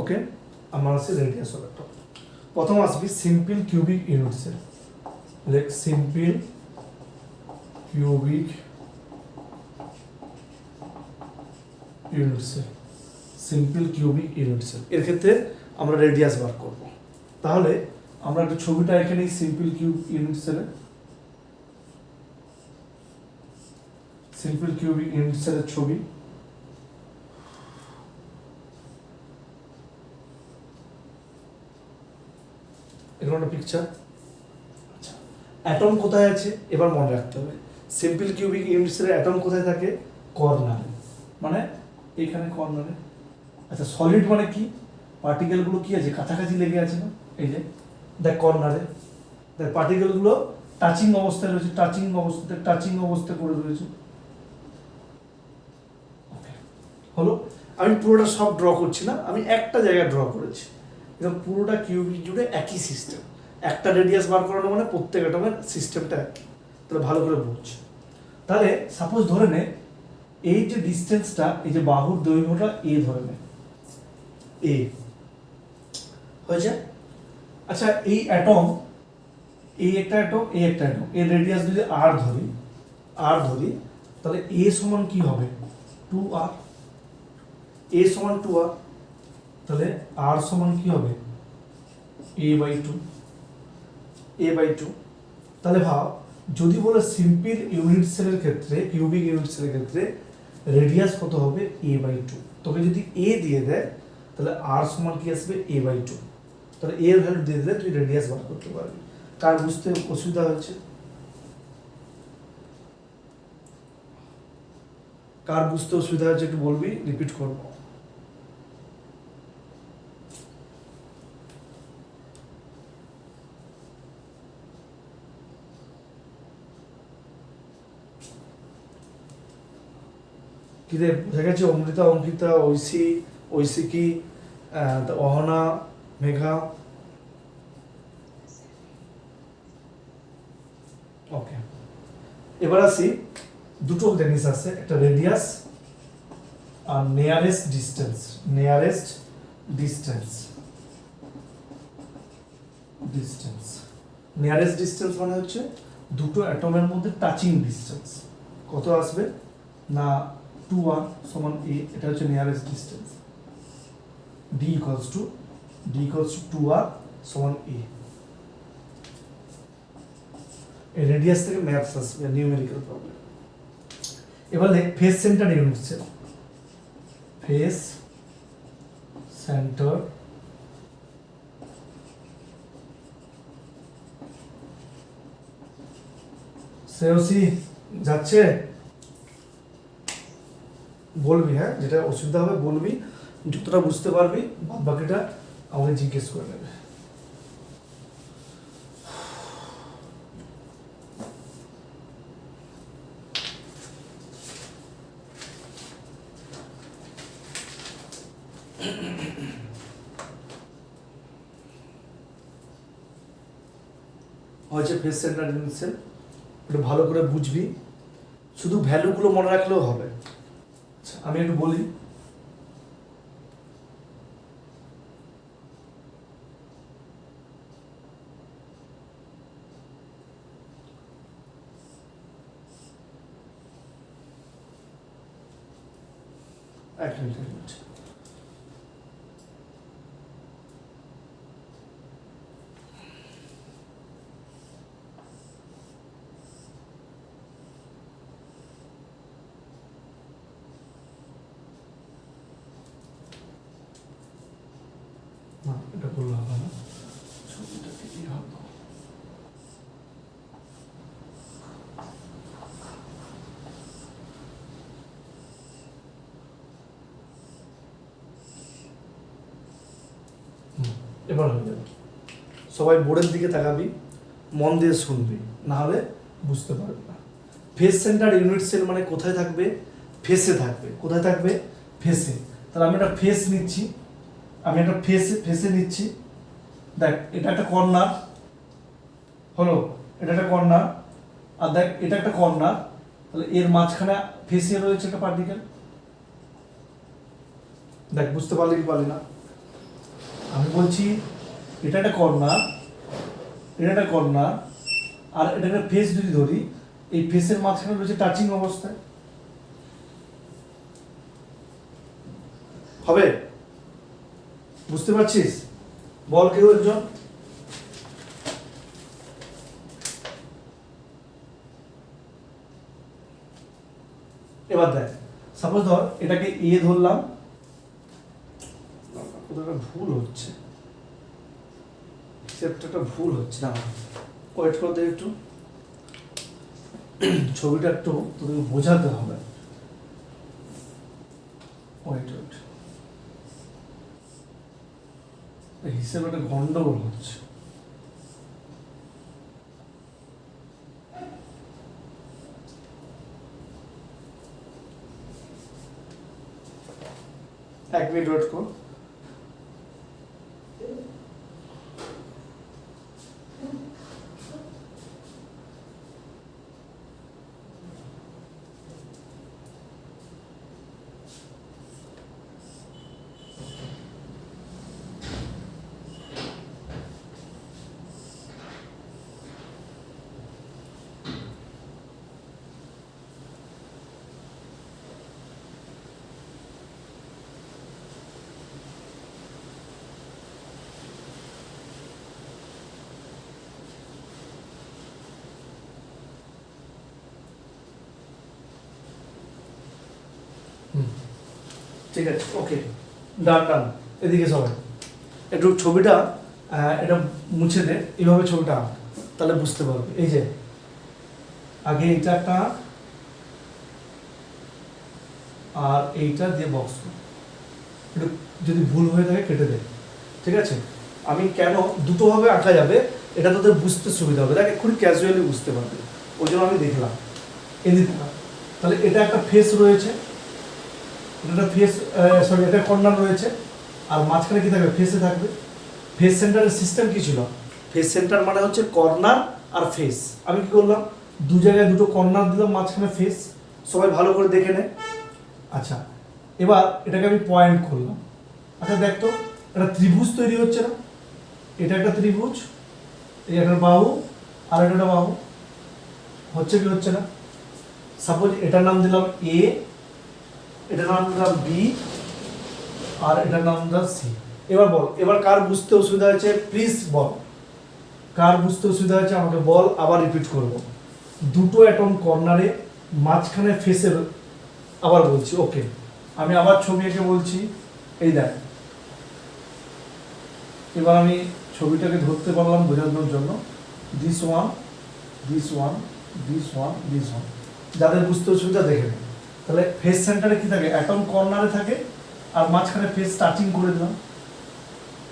ওকে, আমার আছে radius of atom. প্রথম আসবে simple cubic unit cell, like simple cubic unit cell, simple cubic unit cell, এর ক্ষেত্রে আমরা রেডিয়াস বার করব। তাহলে আমরা একটা ছবিটা এখানে সিম্পল কিউব ইউনিট সেলে, সিম্পল কিউবিক ইউনিট সেলের ছবি। এখানে একটা পিকচার। আচ্ছা, অ্যাটম কোথায় আছে এবার মনে রাখতে হবে। সিম্পল কিউবিক ইউনিট সেলের অ্যাটম কোথায় থাকে? কর্নারে, মানে এইখানে কর্নারে। আচ্ছা, সলিড মানে কি? পার্টিকেলগুলো কি আছে? কাছাকাছি লেগে আছে না? এই যে দেখ কর্নারে, দেখ পার্টিকেলগুলো টাচিং অবস্থায় রয়েছে, টাচিং অবস্থায় পড়ে রয়েছে। হলো, আমি পুরোটা সব ড্র করছি না, আমি একটা জায়গায় ড্র করেছি। এবং পুরোটা কিউবিক জুড়ে একই সিস্টেম, একটা রেডিয়াস বার করানো মানে প্রত্যেক অ্যাটমের সিস্টেমটা একই। তাহলে ভালো করে বুঝছি। তাহলে সাপোজ ধরে নে এই যে ডিস্টেন্সটা, এই যে বাহুর দৈর্ঘ্যটা এ ধরে নে, এ হয়েছে। আচ্ছা, এই অ্যাটম, এই একটা অ্যাটম, এই একটা অ্যাটম, এর রেডিয়াস যদি আর ধরি, তাহলে এ সমান কি হবে? 2r। এ সমান 2r, তাহলে আর সমান কি হবে? a/2, a/2। তাহলে ভাব, যদি বলে সিম্পল ইউনিট সেলের ক্ষেত্রে, কিউবিক ইউনিট সেলের ক্ষেত্রে রেডিয়াস কত হবে? a/2। তোকে যদি a দিয়ে দেয় তাহলে আর সমান কি আসবে? a/2। তাহলে a এর ভ্যালু দিয়ে দিলে তুই রেডিয়াস বার করতে পারবি। কার বুঝতে অসুবিধা হচ্ছে? কার বুঝতে অসুবিধা হচ্ছে একটু বলবি, রিপিট করবো। কিরে বোঝা গেছে? অমৃতা, অঙ্কিতা, ঐশিকী, অহনা, মেঘা। ওকে, এবার আসি, দুটো জিনিস আছে, একটা রেডিয়াস আর nearest distance. Nearest distance, nearest distance মানে হচ্ছে দুটো অ্যাটমের মধ্যে টাচিং ডিস্টেন্স। কত আসবে না? 2r সমান a, এটা হচ্ছে nearest distance. d equals to 2r সমান a। এই রেডিয়াস থেকে ম্যাথস আসবে, নিউমেরিক্যাল প্রবলেম। এবার দেখ face centre unit cell, face centre সেওসি যাচ্ছে? বলবি, হ্যাঁ, যেটা অসুবিধা হবে বলবি, যতটা বুঝতে পারবি বাদ বাকিটা আমাকে জিজ্ঞেস করে নেবে। হয়েছে ফেস সেন্টার ইউনিট সেল, একটু ভালো করে বুঝবি, শুধু ভ্যালুগুলো মনে রাখলেও হবে। আচ্ছা, আমি একটু বলি। এক মিনিট। না, এটা করলে হবে না, ছবিটা থেকেই হবে। এবার হয়ে যাবে। সবাই বোর্ডের দিকে তাকাবি, মন দিয়ে শুনবি, না হলে বুঝতে পারবি না। ফেস সেন্টার ইউনিট সেল মানে কোথায় থাকবে? ফেসে থাকবে। কোথায় থাকবে? ফেসে। তাহলে আমি একটা ফেস নিচ্ছি, ফেসে নিচ্ছি। দেখ, এটা একটা কর্নার হলো, এটা একটা কর্নার, আর দেখ এটা একটা কর্নার। তাহলে এর মাঝখানে ফেসে রয়েছে একটা পার্টিকেল। দেখ, বুঝতে পারলি কি পারলি না? আমি বলছি এটা একটা কর্নার, এটা একটা কর্নার, আর এটা একটা ফেস যদি ধরি, এই ফেসের মাঝখানে রয়েছে টাচিং অবস্থায়, হবে? বুঝতে পারছিস? বল কেউ একজন। এবার দেখ, সাপোজ ধর এটাকে এ ধরলাম, ভুল হচ্ছে, একটা ভুল হচ্ছে না, ওয়েট করতে একটু, ছবিটা একটু তোকে বোঝাতে হবে। ওয়েট ওয়েট, হিসেবে একটা গন্ডগোল হচ্ছে। এক মিনিট ওয়েট কর। ঠিক আছে, ওকে, ডান ডান। এদিকে সবাই একটু ছবিটা এটা মুছে দে, এইভাবে ছবিটা আঁক, তাহলে বুঝতে পারবে। এই যে আগে এইটা একটা আঁক, আর এইটা দিয়ে বক্স কর, একটু যদি ভুল হয়ে থাকে কেটে দে, ঠিক আছে? আমি কেন দুটোভাবে আঁকা যাবে এটা তোদের বুঝতে সুবিধা হবে, দেখ এক্ষুনি ক্যাজুয়ালি বুঝতে পারবে, ওই জন্য আমি দেখলাম। এদিকে তাহলে এটা একটা ফেস রয়েছে, এটা ফেস, সরি এটা কর্নার রয়েছে, আর মাঝখানে কি থাকবে? ফেসে থাকবে। ফেস সেন্টারের সিস্টেম কি ছিল? ফেস সেন্টার মানে হচ্ছে কর্নার আর ফেস। আমি কি করলাম? দু জায়গায় দুটো কর্নার দিলাম, মাঝখানে ফেস। সবাই ভালো করে দেখে নে। আচ্ছা, এবার এটাকে আমি পয়েন্ট করলাম। আচ্ছা দেখ তো, একটা ত্রিভুজ তৈরি হচ্ছে না? এটা একটা ত্রিভুজ, এই একটা বাহু, আর এটা একটা বাহু, হচ্ছে কি হচ্ছে না? সাপোজ এটার নাম দিলাম এ, এটার নাম দিলাম বি, আর এটার নাম দিলাম সি। এবার বল, এবার কার বুঝতে অসুবিধা হয়েছে প্লিজ বল, কার বুঝতে অসুবিধা হয়েছে আমাকে বল, আবার রিপিট করব। দুটো অ্যাটম কর্নারে, মাঝখানে ফেসের, আবার বলছি, ওকে আমি আবার ছবি এঁকে বলছি। এই দেখ, এবার আমি ছবিটাকে ধরতে পারলাম বোঝানোর জন্য, this one, this one, this one, this one. যাদের বুঝতে অসুবিধা দেখে নেই। তাহলে ফেস সেন্টারে কি থাকে? অ্যাটম কর্নারে থাকে, আর মাঝখানে ফেস টাচিং করে দিলাম।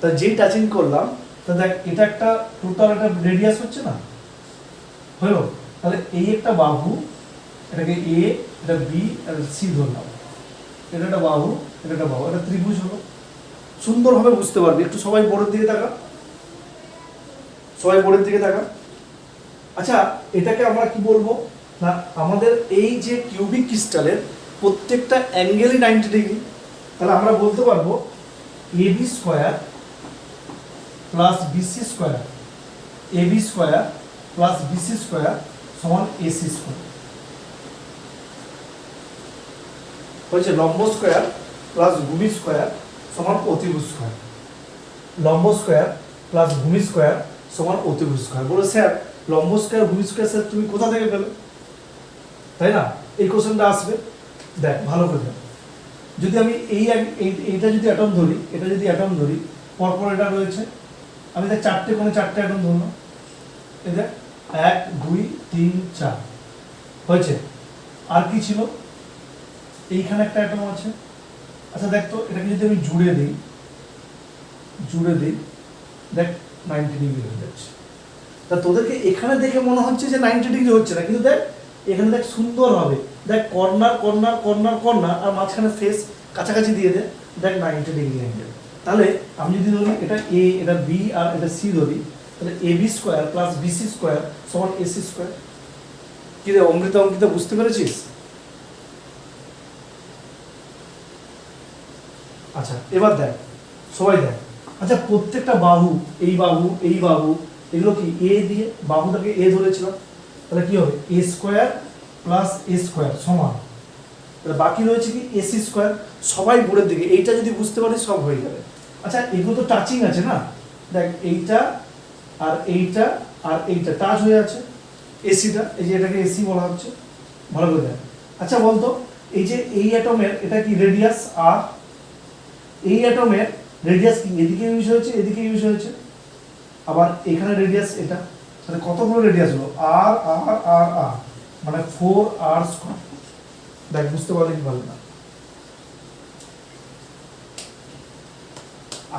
তা যেই টাচিং করলাম, তা দেখ এটা একটা টোটাল একটা রেডিয়াস হচ্ছে না, হলো? তাহলে এই একটা বাহু, এটাকে এ, এটা বি, আর সি ধরলাম, এটা একটা বাহু, এটা একটা বাহু, এটা ত্রিভুজ হলো। সুন্দরভাবে বুঝতে পারবি। একটু সবাই বোর্ডের দিকে তাকা, সবাই বোর্ডের দিকে তাকা। আচ্ছা, এটাকে আমরা কি বলবো না, আমাদের এই যে কিউবিক ক্রিস্টালের প্রত্যেকটা অ্যাঙ্গেলই 90 ডিগ্রি। তাহলে আমরা বলতে পারবো AB square plus BC square, AB square plus BC square সমান এসি স্কোয়ার। হয়েছে লম্ব স্কোয়ার প্লাস ভূমি স্কোয়ার সমান অতিভুজ স্কোয়ার। লম্ব স্কোয়ার প্লাস ভূমি স্কোয়ার সমান অতিভুজ স্কোয়ার। বলে স্যার লম্ব স্কোয়ার ভূমি স্কোয়ার স্যার তুমি কোথা থেকে পেলে? তাই না, এই কোশ্চেনটা আসবে। দেখ ভালো করে দেখ, যদি আমি এইটা যদি অ্যাটম ধরি, এটা যদি অ্যাটম ধরি, পরপর এটা রয়েছে, আমি দেখ চারটে কোণে চারটে অ্যাটম ধরলাম, এই দেখ 1 2 3 4 হয়েছে। আর কি ছিল? এইখানে একটা অ্যাটম আছে। আচ্ছা দেখ তো, এটাকে যদি আমি জুড়ে দিই, দেখ 90 ডিগ্রি হয়ে যাচ্ছে। তা তোদেরকে এখানে দেখে মনে হচ্ছে যে 90 ডিগ্রি হচ্ছে না, কিন্তু দেখ এখানে দেখ সুন্দর হবে, দেখ কর্নার কর্নার কর্নার কর্নার, আর মাঝখানে ফেস কাছাকাছি দিয়ে দে, দেখ 90 ডিগ্রি অ্যাঙ্গেল। তাহলে আমি যদি ধরি এটা এ, এটা বি, আর এটা সি ধরি, তাহলে AB square plus BC square সমান এসি স্কোয়ার। কি রে অমৃতা, অঙ্কিতা বুঝতে পেরেছিস? আচ্ছা এবার দেখ, সবাই দেখ, আচ্ছা প্রত্যেকটা বাহু, এই বাহু, এই বাহু, এগুলো কি এ দিয়ে, বাহুটাকে এ ধরেছিলাম, তাহলে কি হবে এ স্কোয়ার প্লাস এ স্কোয়ার সমান, তাহলে বাকি রয়েছে কি এসি স্কোয়ার, সবাই বোর্ডের দিকে, এইটা যদি বুঝতে পারি সব হয়ে যাবে। আচ্ছা এগুলো তো টাচিং আছে না, দেখ এইটা আর এইটা আর এইটা টাচ হয়ে আছে, এসিটা, এই যে এটাকে এসি বলা হচ্ছে, ভালো করে দেখ। আচ্ছা বলতো এই যে এই অ্যাটমের এটা কি রেডিয়াস আর, এই অ্যাটমের রেডিয়াস কি এদিকে ইউজ হয়েছে, এদিকে ইউজ হয়েছে, আবার এখানে রেডিয়াস এটা, তাহলে কতগুলো রেডিয়াস হলো আর আর আর আর, মানে 4r স্কয়ার। দেখ বুঝতে পারলে কি ভালো না,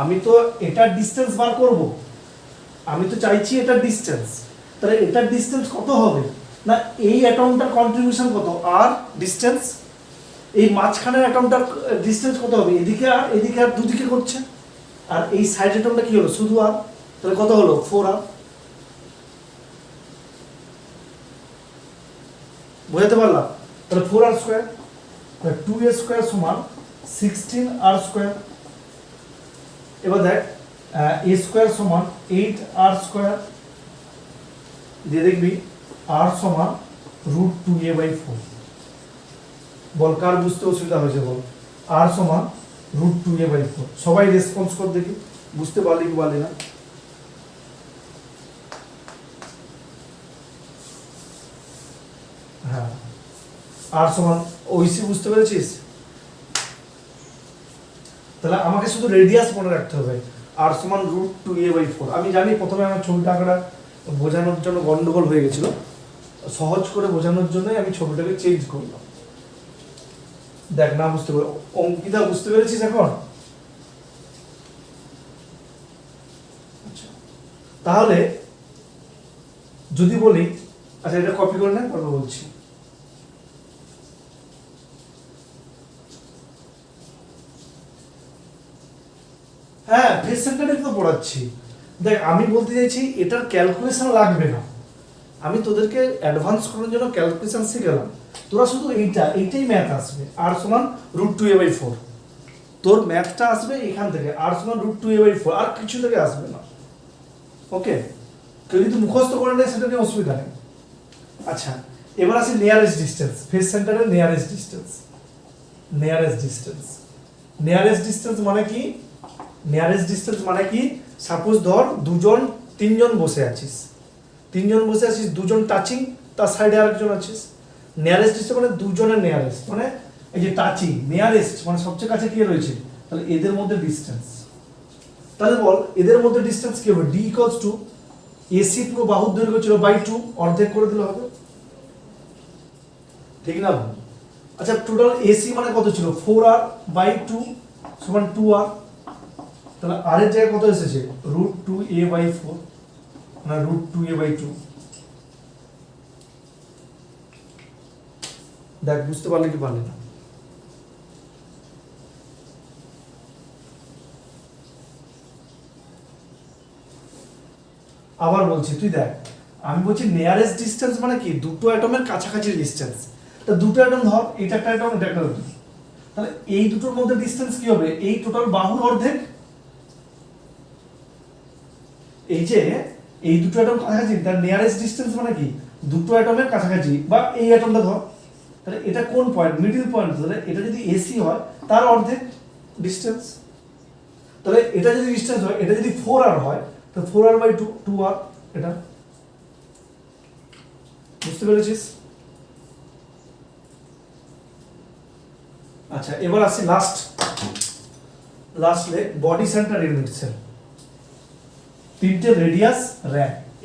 আমি তো এটার ডিসটেন্স বার করব, আমি তো চাইছি এটার ডিসটেন্স, তাহলে এটার ডিসটেন্স কত হবে না, এই অ্যাটমটার কন্ট্রিবিউশন কত আর ডিসটেন্স, এই মাঝখানের অ্যাটমটার ডিসটেন্স কত হবে, এদিকে আর দুদিকে করছে, আর এই সাইড অ্যাটমটা কি হলো শুধু আর, তাহলে কত হলো 4r। বুঝতে পারলাম, তাহলে 4r স্কয়ার, তাহলে 2a স্কয়ার সমান 16r স্কয়ার। এবার দেখ a স্কয়ার সমান 8r স্কয়ার, দিয়ে দেখবি r সমান √2a/4। বল কার বুঝতে অসুবিধা হয়েছে বল, r সমান √2a/4। সবাই রেসপন্স কর দেখি, বুঝতে পারলি কি পারলি না। হ্যাঁ r সমান ওইসি, বুঝতে পেরেছিস, তাহলে আমাকে শুধু রেডিয়াস মনে রাখতে হবে, r সমান √2a/4। আমি জানি প্রথমে আমার ছবিটা আঁকাটা বোঝানোর জন্য গন্ডগোল হয়ে গেছিল, সহজ করে বোঝানোর জন্যই আমি ছবিটাকে চেঞ্জ করলাম। দেখ না বুঝতে পারো, অঙ্কিতা বুঝতে পেরেছিস এখন? আচ্ছা তাহলে যদি বলি, আচ্ছা এটা কপি করে নেন, তারপর বলছি। হ্যাঁ ফেস সেন্টারে তো পড়াচ্ছি। দেখ আমি বলতে চাইছি এটার ক্যালকুলেশন লাগবে না, আমি তোদেরকে অ্যাডভান্স করার জন্য ক্যালকুলেশন শিখালাম, তোরা শুধু এইটাই ম্যাথ আসবে, r সমান √2a/4, তোর ম্যাথটা আসবে এখান থেকে, r সমান √2a/4, আর কিছু থেকে আসবে না। ওকে, কেউ যদি মুখস্থ করে নেয় সেটা নিয়ে অসুবিধা নেই। আচ্ছা এবার আসি নিয়ারেস্ট ডিস্টেন্স, ফেস সেন্টারের নিয়ারেস্ট ডিস্টেন্স। নিয়ারেস্ট ডিস্টেন্স মানে কি, নিয়ারেস্ট ডিস্টেন্স মানে কি, সাপোজ ধর তিনজন বসে আছিস, দুজন টাচিং, তার সাইডে আরেকজন আছিস, নিয়ারেস্ট ডিস্টেন্স মানে দুজনের নিয়ারেস্ট, মানে এই যে টাচিং নিয়ারেস্ট মানে সবচেয়ে কাছে কে রয়েছে, তাহলে এদের মধ্যে ডিস্টেন্স, তাহলে বল এদের মধ্যে ডিস্টেন্স কি হবে, d = AC পুরো বাহুর দৈর্ঘ্য ছিল /2, অর্ধেক করে দিলে হবে, ঠিক না? আচ্ছা টোটাল AC মানে কত ছিল, 4r/2 সমান 2r, তাহলে r এর জায়গায় কত এসেছে, √2a/4 মানে √2a/2। দেখ বুঝতে পারলে কি পারলে না? আবার বলছি তুই দেখ, আমি বলছি নিয়ারেস্ট ডিসটেন্স মানে কি, দুটো অ্যাটমের কাছাকাছি ডিসটেন্স, তা দুটো অ্যাটম ধর, এটা একটা অ্যাটম, এটা একটা অ্যাটম, তাহলে এই দুটোর মধ্যে ডিসটেন্স কি হবে, এই টোটাল বাহুর অর্ধেক। এই যে এই দুটো অ্যাটম কাছাকাছি, তার নিয়ারেস্ট ডিসটেন্স মানে কি, দুটো অ্যাটমের কাছাকাছি, বা এই অ্যাটমটা ধর, তাহলে এটা কোন পয়েন্ট, মিডল পয়েন্ট, তাহলে এটা যদি AC হয় তার অর্ধেক ডিসটেন্স, তাহলে এটা যদি ডিসটেন্স হয়, এটা যদি 4r হয়, তো 4r/2 2r, এটা বুঝতে পেরেছিস? আচ্ছা এবার আসি লাস্ট লে বডি সেন্টার ইউনিট সেল, তিনটে রেডিয়াস র্যাক,